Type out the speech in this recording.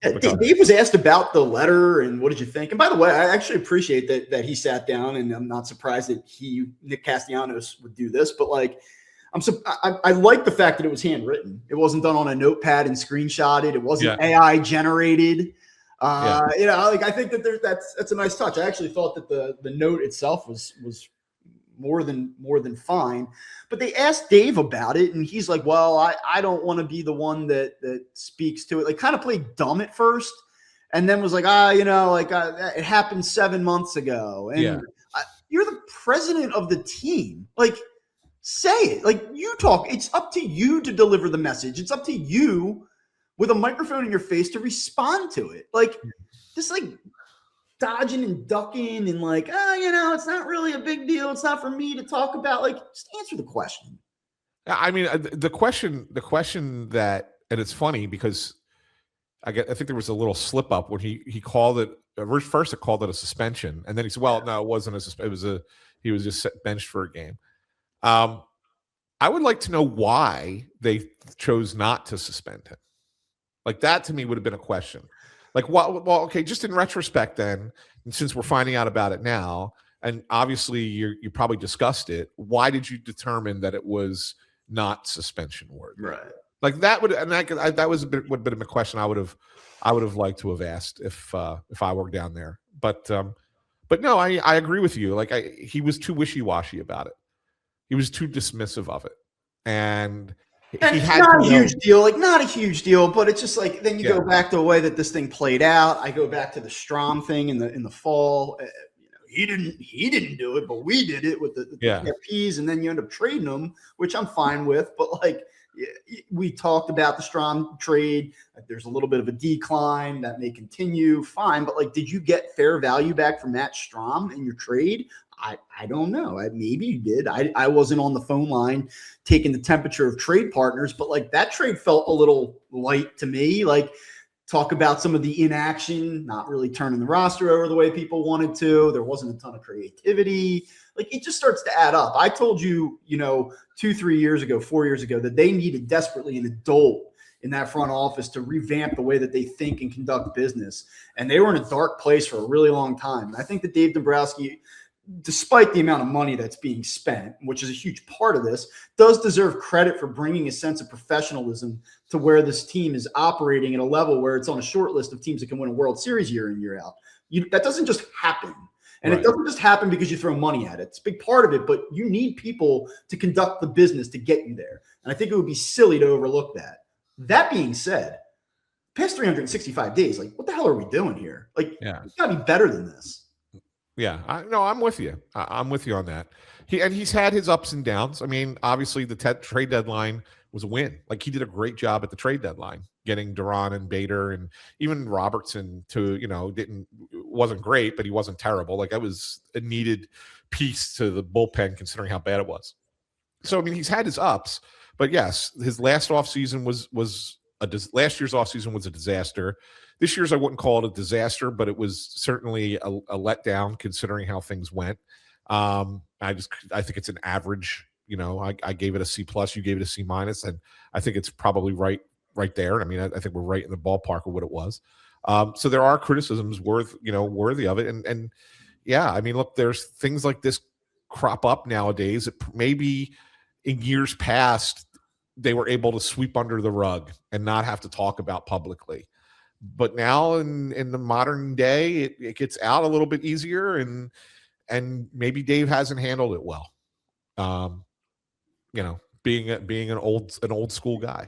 Yeah, Dave was asked about the letter and what did you think? And by the way, I actually appreciate that he sat down, and I'm not surprised that Nick Castellanos would do this, but like, I like the fact that it was handwritten. It wasn't done on a notepad and screenshotted. It wasn't AI generated. Like I think that that's a nice touch. I actually thought that the note itself was more than fine. But they asked Dave about it, and he's like, well, I don't want to be the one that speaks to it. Like, kind of played dumb at first, and then was like, it happened 7 months ago. And you're the president of the team. Like, say it. Like, you talk. It's up to you to deliver the message. It's up to you with a microphone in your face to respond to it. Like, just like dodging and ducking and like, it's not really a big deal. It's not for me to talk about. Like, just answer the question. I mean, the question that, and it's funny because I think there was a little slip up when he called it first. It called it a suspension, and then he said, "Well, no, it wasn't a suspension. It was he was just benched for a game." I would like to know why they chose not to suspend him. Like, that to me would have been a question. Like, well, okay, just in retrospect then, and since we're finding out about it now, and obviously you probably discussed it, why did you determine that it was not suspension worthy? Right. Like, that would, and that was would have been a question I would have liked to have asked if I were down there. But no, I agree with you. Like, he was too wishy-washy about it. He was too dismissive of it, and he had not a huge deal. Like, not a huge deal, but it's just like, then you go back to the way that this thing played out. I go back to the Strom thing in the fall. He didn't do it, but we did it with the PFPs, and then you end up trading them, which I'm fine with. But like, we talked about the Strom trade. Like, there's a little bit of a decline that may continue. Fine, but like, did you get fair value back from Matt Strom in your trade? I don't know. Maybe you did. I wasn't on the phone line taking the temperature of trade partners, but like, that trade felt a little light to me. Like, talk about some of the inaction, not really turning the roster over the way people wanted to. There wasn't a ton of creativity. Like, it just starts to add up. I told you, 4 years ago, that they needed desperately an adult in that front office to revamp the way that they think and conduct business. And they were in a dark place for a really long time. And I think that Dave Dombrowski, despite the amount of money that's being spent, which is a huge part of this, does deserve credit for bringing a sense of professionalism to where this team is operating at a level where it's on a short list of teams that can win a World Series year in, year out. That doesn't just happen. And It doesn't just happen because you throw money at it. It's a big part of it, but you need people to conduct the business to get you there. And I think it would be silly to overlook that. That being said, past 365 days, like, what the hell are we doing here? Like, it's got to be better than this. Yeah, I'm with you. I'm with you on that. He's had his ups and downs. I mean, obviously the trade deadline was a win. Like, he did a great job at the trade deadline, getting Duran and Bader, and even Robertson wasn't great, but he wasn't terrible. Like, that was a needed piece to the bullpen considering how bad it was. So, I mean, he's had his ups, but yes, his last offseason last year's offseason was a disaster. This year's, I wouldn't call it a disaster, but it was certainly a letdown considering how things went. I think it's an average. I gave it a C+, you gave it a C-, and I think it's probably right there. I mean, I think we're right in the ballpark of what it was. So there are criticisms worthy of it, and yeah, I mean, look, there's things like this crop up nowadays. Maybe in years past they were able to sweep under the rug and not have to talk about publicly. But now in the modern day, it gets out a little bit easier, and maybe Dave hasn't handled it well. Being an old school guy.